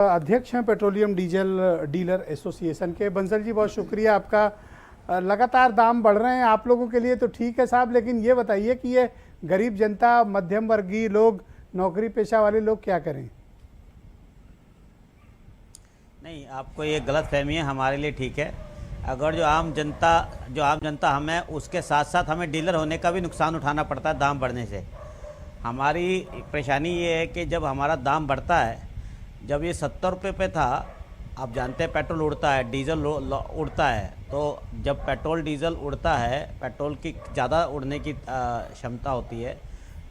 अध्यक्ष हैं petroleum diesel dealer association के। बंसल जी, बहुत शुक्रिया आपका। लगातार दाम बढ़ रहे हैं, आप लोगों के लिए तो ठीक है साहब, लेकिन ये बताइए कि ये गरीब जनता, मध्यम वर्गीय लोग, नौकरी पेशा वाले लोग क्या करें? नहीं, आपको ये गलत फहमी है। हमारे लिए ठीक है। अगर जो आम जनता हम है, उसके साथ साथ हमें डीलर होने का भी नुकसान उठाना पड़ता है दाम बढ़ने से। हमारी परेशानी ये है कि जब हमारा दाम बढ़ता है, जब ये 70 रुपये पे था, आप जानते हैं पेट्रोल उड़ता है, डीजल उड़ता है, तो जब पेट्रोल डीजल उड़ता है, पेट्रोल की ज़्यादा उड़ने की क्षमता होती है,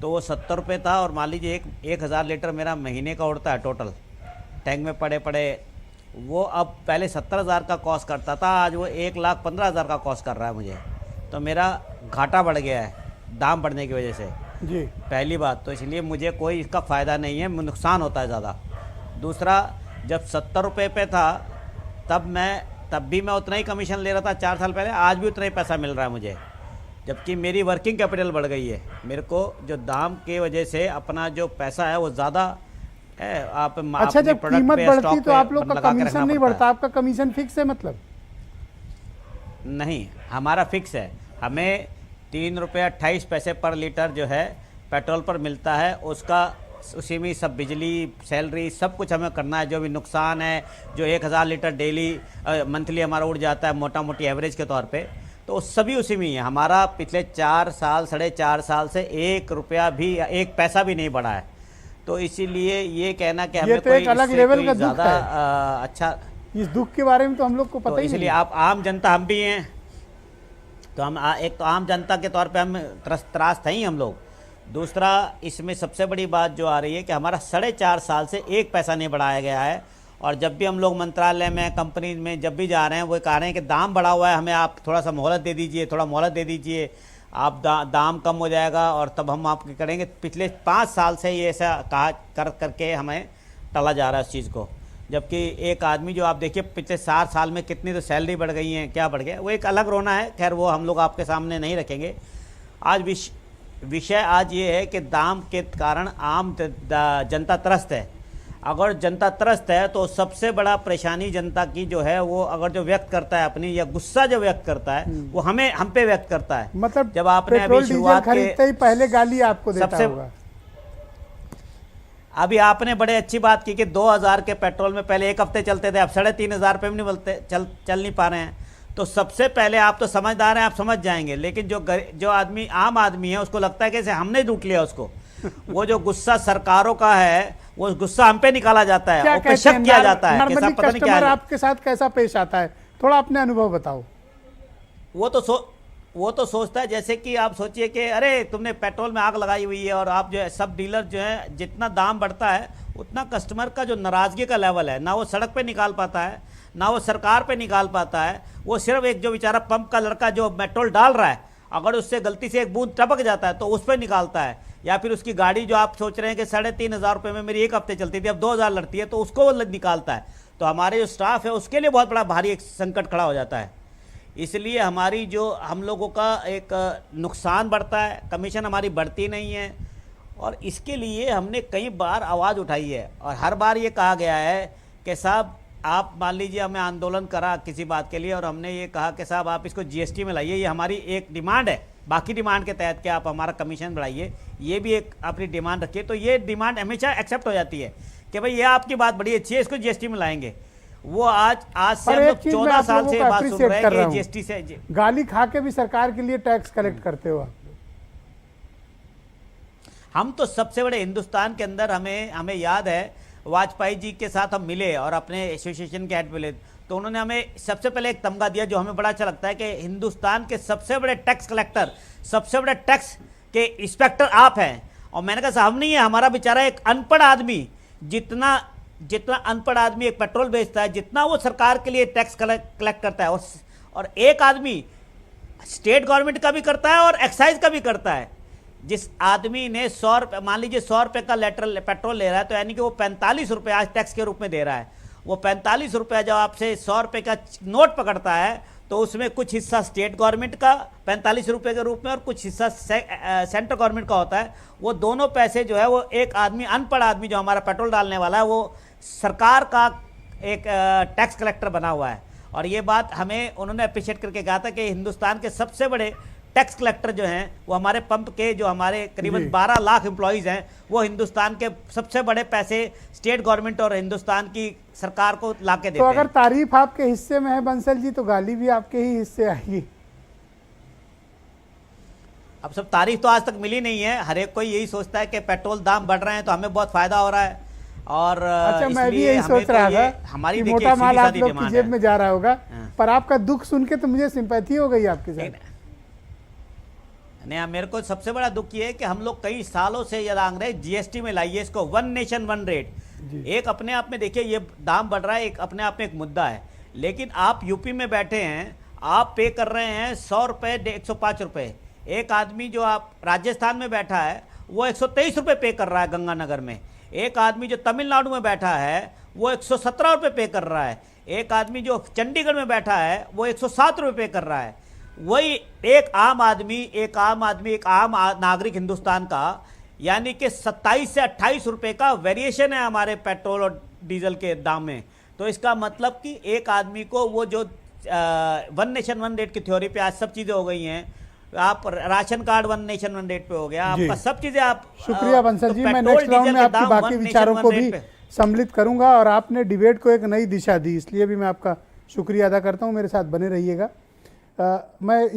तो वो 70 रुपये था। और मान लीजिए 1000 लीटर मेरा महीने का उड़ता है टोटल टैंक में पड़े पड़े, वो अब पहले 70,000 का कॉस्ट करता था, आज वो 1,15,000 का कॉस्ट कर रहा है मुझे। तो मेरा घाटा बढ़ गया है दाम बढ़ने की वजह से जी। पहली बात तो, इसलिए मुझे कोई इसका फ़ायदा नहीं है, नुकसान होता है ज़्यादा। दूसरा, जब 70 रुपये पे था तब भी मैं उतना ही कमीशन ले रहा था 4 साल पहले, आज भी उतना ही पैसा मिल रहा है मुझे, जबकि मेरी वर्किंग कैपिटल बढ़ गई है। मेरे को जो दाम के वजह से अपना जो पैसा है वो ज़्यादा है। अच्छा, जब कीमत बढ़ती तो आप लोग का कमीशन नहीं बढ़ता? आपका कमीशन फिक्स है? मतलब नहीं, हमारा फिक्स है। हमें 3 रुपये 28 पैसे पर लीटर जो है पेट्रोल पर मिलता है, उसका उसी में सब बिजली, सैलरी, सब कुछ हमें करना है। जो भी नुकसान है, जो 1000 लीटर डेली मंथली हमारा उड़ जाता है मोटा मोटी एवरेज के तौर पे, तो सभी उसी में ही है। हमारा पिछले 4 साल, 4.5 साल से 1 रुपया भी, 1 पैसा भी नहीं बढ़ा है। तो इसीलिए ये कहना कि हमें तो एक अलग लेवल का दुख है। अच्छा, इस दुख के बारे में तो हम लोग को पता ही नहीं। इसलिए आप आम जनता हम भी हैं, तो हम एक तो आम जनता के तौर पे हम त्रास थे ही हम लोग। दूसरा, इसमें सबसे बड़ी बात जो आ रही है कि हमारा 4.5 साल से 1 पैसा नहीं बढ़ाया गया है। और जब भी हम लोग मंत्रालय में, कंपनी में जब भी जा रहे हैं, वो कह रहे हैं कि दाम बढ़ा हुआ है, हमें आप थोड़ा सा मोहलत दे दीजिए, थोड़ा मोहलत दे दीजिए, आप दाम कम हो जाएगा और तब हम आपके करेंगे। पिछले 5 साल से ये ऐसा कहा करके हमें टला जा रहा है उस चीज़ को। जबकि एक आदमी जो आप देखिए पिछले 4 साल में कितनी तो सैलरी बढ़ गई है, क्या बढ़ गया, वो एक अलग रोना है। खैर, वो हम लोग आपके सामने नहीं रखेंगे। आज विषय आज ये है कि दाम के कारण आम जनता त्रस्त है। अगर जनता त्रस्त है तो सबसे बड़ा परेशानी जनता की जो है, वो अगर जो व्यक्त करता है अपनी, या गुस्सा जो व्यक्त करता है, वो हम पे व्यक्त करता है। मतलब जब आपने अभी शुरुआत खरीदते ही पहले गाली आपको देता होगा। अभी आपने बड़े अच्छी बात की कि 2000 के पेट्रोल में पहले 1 हफ्ते चलते थे, अब 3,500 पे भी नहीं बोलते, चल नहीं पा रहे हैं। तो सबसे पहले, आप तो समझदार हैं, आप समझ जाएंगे, लेकिन जो आदमी, आम आदमी है, उसको लगता है कि हमने लूट लिया उसको। वो जो गुस्सा सरकारों का है, वो गुस्सा हम पे निकाला जाता है, और पे शक किया जाता है कि सब पता नहीं क्या है। आपके साथ कैसा पेश आता है, थोड़ा अपने अनुभव बताओ। वो तो सोचता है, जैसे कि आप सोचिए कि अरे तुमने पेट्रोल में आग लगाई हुई है, और आप जो है, सब डीलर जो है, जितना दाम बढ़ता है उतना कस्टमर का जो नाराजगी का लेवल है, ना वो सड़क पे निकाल पाता है, ना वो सरकार पे निकाल पाता है। वो सिर्फ एक जो बेचारा पंप का लड़का जो पेट्रोल डाल रहा है, अगर उससे गलती से एक बूंद टपक जाता है तो उस पर निकालता है। या फिर उसकी गाड़ी जो आप सोच रहे हैं कि 3,500 रुपये में मेरी 1 हफ्ते चलती थी, अब 2000 लड़ती है, तो उसको वो निकालता है। तो हमारे जो स्टाफ है उसके लिए बहुत बड़ा भारी एक संकट खड़ा हो जाता है। इसलिए हमारी जो, हम लोगों का एक नुकसान बढ़ता है, कमीशन हमारी बढ़ती नहीं है। और इसके लिए हमने कई बार आवाज़ उठाई है, और हर बार ये कहा गया है कि साहब, आप मान लीजिए हमें आंदोलन करा किसी बात के लिए, और हमने ये कहा कि साहब आप इसको जीएसटी में लाइए, ये हमारी एक डिमांड है, बाकी डिमांड के तहत कि आप हमारा कमीशन बढ़ाइए, ये भी एक अपनी डिमांड रखिए। तो ये डिमांड हमेशा एक्सेप्ट हो जाती है कि भाई ये आपकी बात बड़ी अच्छी है, इसको जीएसटी में लाएंगे। वो आज से हम लोग 14 साल से बात सुन रहे हैं कि जीएसटी से गाली खा के भी सरकार के लिए टैक्स कलेक्ट करते हो आप। हम तो सबसे बड़े हिंदुस्तान के अंदर, हमें याद है वाजपेयी जी के साथ हम मिले और अपने एसोसिएशन के हेड मिले, तो उन्होंने हमें सबसे पहले एक तमगा दिया जो हमें बड़ा अच्छा लगता है कि हिंदुस्तान के सबसे बड़े टैक्स कलेक्टर, सबसे बड़े टैक्स के इंस्पेक्टर आप हैं। और मैंने कहा साहब नहीं है, हमारा बेचारा एक अनपढ़ आदमी, जितना अनपढ़ आदमी एक पेट्रोल बेचता है, जितना वो सरकार के लिए टैक्स कलेक्ट करता है, और एक आदमी स्टेट गवर्नमेंट का भी करता है और एक्साइज का भी करता है। जिस आदमी ने 100 रुपये, मान लीजिए 100 रुपये का लीटर पेट्रोल ले रहा है, तो यानी कि वो 45 रुपये आज टैक्स के रूप में दे रहा है। वो 45 रुपये जब आपसे 100 रुपये का नोट पकड़ता है, तो उसमें कुछ हिस्सा स्टेट गवर्नमेंट का 45 रुपये के रूप में, और कुछ हिस्सा सेंट्रल गवर्नमेंट का होता है। वो दोनों पैसे जो है, वो एक आदमी, अनपढ़ आदमी जो हमारा पेट्रोल डालने वाला है, वो सरकार का एक टैक्स कलेक्टर बना हुआ है। और ये बात हमें उन्होंने अप्रिशिएट करके कहा था कि हिंदुस्तान के सबसे बड़े टैक्स कलेक्टर जो हैं वो हमारे पंप के, जो हमारे करीबन जी। 12 लाख एम्प्लॉयज़ हैं, वो हिंदुस्तान के सबसे बड़े पैसे स्टेट गवर्नमेंट और हिंदुस्तान की सरकार को ला के तो देते अगर हैं। तारीफ आपके हिस्से में है बंसल जी, तो गाली भी आपके ही हिस्से आएगी। अब सब तारीफ तो आज तक मिली नहीं है। हर एक कोई यही सोचता है कि पेट्रोल दाम बढ़ रहे हैं तो हमें बहुत फायदा हो रहा है, और अच्छा, मैं भी इसलिए यही हमें सोच तो रहा ये था हमारी कि देखिए मोटा माल सीधी आप सादी लोग की डिमांड जेब है। में जा रहा होगा, हाँ। पर आपका दुख सुन के तो मुझे सिंपैथी हो गई आपके साथ। नहीं, मेरे को सबसे बड़ा दुख ये है कि हम लोग कई सालों से ये मांग रहे हैं जीएसटी में लाइए इसको, वन नेशन वन रेट। एक अपने आप में देखिए ये दाम बढ़ रहा है, एक अपने आप में एक मुद्दा है, लेकिन आप यूपी में बैठे हैं, आप पे कर रहे हैं 100 रुपये 105 रुपये। एक आदमी जो आप राजस्थान में बैठा है वो 123 रुपये पे कर रहा है गंगानगर में। एक आदमी जो तमिलनाडु में बैठा है वो 117 रुपये पे कर रहा है। एक आदमी जो चंडीगढ़ में बैठा है वो 107 रुपये पे कर रहा है। वही एक आम नागरिक हिंदुस्तान का, यानी कि 27 से 28 रुपये का वेरिएशन है हमारे पेट्रोल और डीजल के दाम में। तो इसका मतलब कि एक आदमी को वो जो वन नेशन वन रेट की थ्योरी पे आज सब चीज़ें हो गई हैं, आप ration card one nation one rate पे हो गया, जी। आपका सब चीज़ें आप शुक्रिया बंसल तो जी, मैं पेट्रोल, नेक्स्ट राउंड डीजल में के आपकी दाम बाकी वन नेशन विचारों वन को रेट भी पे। सम्मिलित करूंगा, और आपने डिबेट को एक नई दिशा दी, इसलिए भी मैं आपका शुक्रिया अदा करता हूं। मेरे साथ बने रहिएगा। मैं